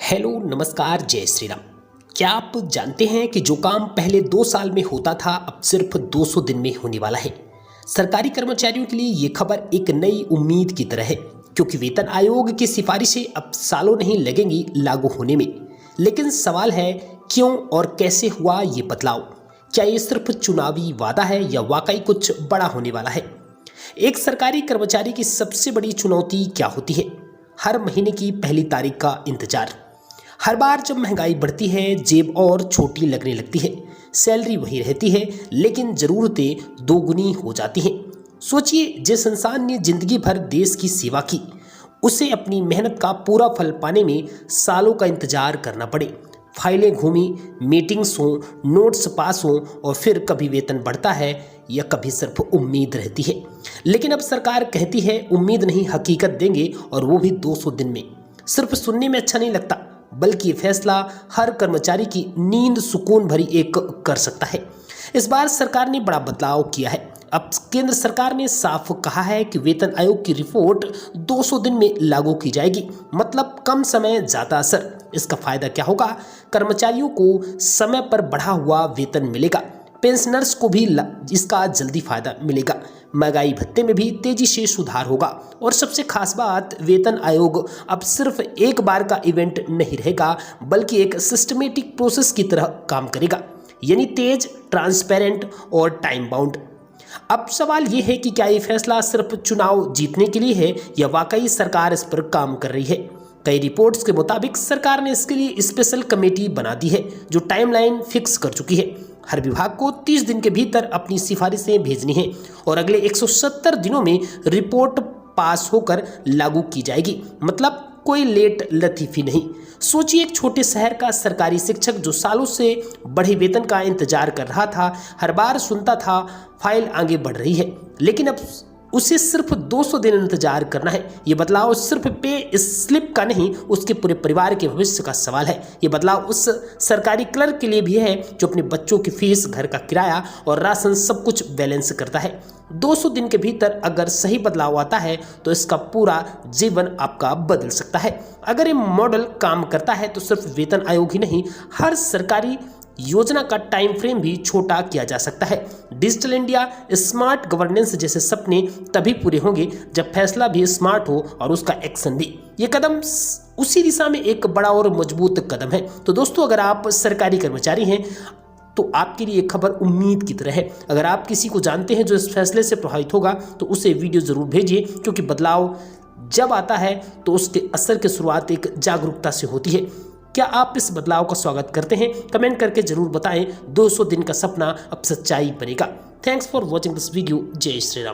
Hello नमस्कार जय श्री राम। क्या आप जानते हैं कि जो काम पहले 2 साल में होता था अब सिर्फ 200 दिन में होने वाला है। सरकारी कर्मचारियों के लिए ये खबर एक नई उम्मीद की तरह है, क्योंकि वेतन आयोग की सिफारिशें अब सालों नहीं लगेंगी लागू होने में। लेकिन सवाल है, क्यों और कैसे हुआ ये बदलाव? क्या ये सिर्फ चुनावी वादा है या वाकई कुछ बड़ा होने वाला है? एक सरकारी कर्मचारी की सबसे बड़ी चुनौती क्या होती है? हर महीने की पहली तारीख का इंतजार। हर बार जब महंगाई बढ़ती है, जेब और छोटी लगने लगती है। सैलरी वही रहती है, लेकिन ज़रूरतें दोगुनी हो जाती हैं। सोचिए, जिस इंसान ने जिंदगी भर देश की सेवा की, उसे अपनी मेहनत का पूरा फल पाने में सालों का इंतजार करना पड़े। फाइलें घूमी, मीटिंग्स हों, नोट्स पास हों और फिर कभी वेतन बढ़ता है या कभी सिर्फ उम्मीद रहती है। लेकिन अब सरकार कहती है उम्मीद नहीं, हकीकत देंगे, और वो भी 200 दिन में। सिर्फ सुनने में अच्छा नहीं लगता, बल्कि ये फैसला हर कर्मचारी की नींद सुकून भरी एक कर सकता है। इस बार सरकार ने बड़ा बदलाव किया है। अब केंद्र सरकार ने साफ कहा है कि वेतन आयोग की रिपोर्ट 200 दिन में लागू की जाएगी। मतलब कम समय ज़्यादा असर। इसका फायदा क्या होगा? कर्मचारियों को समय पर बढ़ा हुआ वेतन मिलेगा, पेंशनर्स को भी इसका जल्दी फायदा मिलेगा, महंगाई भत्ते में भी तेजी से सुधार होगा, और सबसे खास बात, वेतन आयोग अब सिर्फ एक बार का इवेंट नहीं रहेगा, बल्कि एक सिस्टमेटिक प्रोसेस की तरह काम करेगा, यानी तेज, ट्रांसपेरेंट और टाइम बाउंड। अब सवाल ये है कि क्या ये फैसला सिर्फ चुनाव जीतने के लिए है या वाकई सरकार इस पर काम कर रही है? कई रिपोर्ट्स के मुताबिक सरकार ने इसके लिए स्पेशल कमेटी बना दी है, जो टाइमलाइन फिक्स कर चुकी है। हर विभाग को 30 दिन के भीतर अपनी सिफारिशें भेजनी है और अगले 170 दिनों में रिपोर्ट पास होकर लागू की जाएगी। मतलब कोई लेट लतीफी नहीं। सोचिए, एक छोटे शहर का सरकारी शिक्षक जो सालों से बढ़े वेतन का इंतजार कर रहा था, हर बार सुनता था फाइल आगे बढ़ रही है, लेकिन अब उसे सिर्फ 200 दिन इंतजार करना है। ये बदलाव सिर्फ पे स्लिप का नहीं, उसके पूरे परिवार के भविष्य का सवाल है। ये बदलाव उस सरकारी क्लर्क के लिए भी है जो अपने बच्चों की फीस, घर का किराया और राशन सब कुछ बैलेंस करता है। 200 दिन के भीतर अगर सही बदलाव आता है तो इसका पूरा जीवन आपका बदल सकता है। अगर ये मॉडल काम करता है तो सिर्फ वेतन आयोग ही नहीं, हर सरकारी योजना का टाइम फ्रेम भी छोटा किया जा सकता है। डिजिटल इंडिया, स्मार्ट गवर्नेंस जैसे सपने तभी पूरे होंगे जब फैसला भी स्मार्ट हो और उसका एक्शन भी। ये कदम उसी दिशा में एक बड़ा और मजबूत कदम है। तो दोस्तों, अगर आप सरकारी कर्मचारी हैं तो आपके लिए खबर उम्मीद की तरह है। अगर आप किसी को जानते हैं जो इस फैसले से प्रभावित होगा तो उसे वीडियो जरूर भेजिए, क्योंकि बदलाव जब आता है तो उसके असर की शुरुआत एक जागरूकता से होती है। क्या आप इस बदलाव का स्वागत करते हैं? कमेंट करके जरूर बताएं। 200 दिन का सपना अब सच्चाई बनेगा। Thanks for watching this video. जय श्री राम।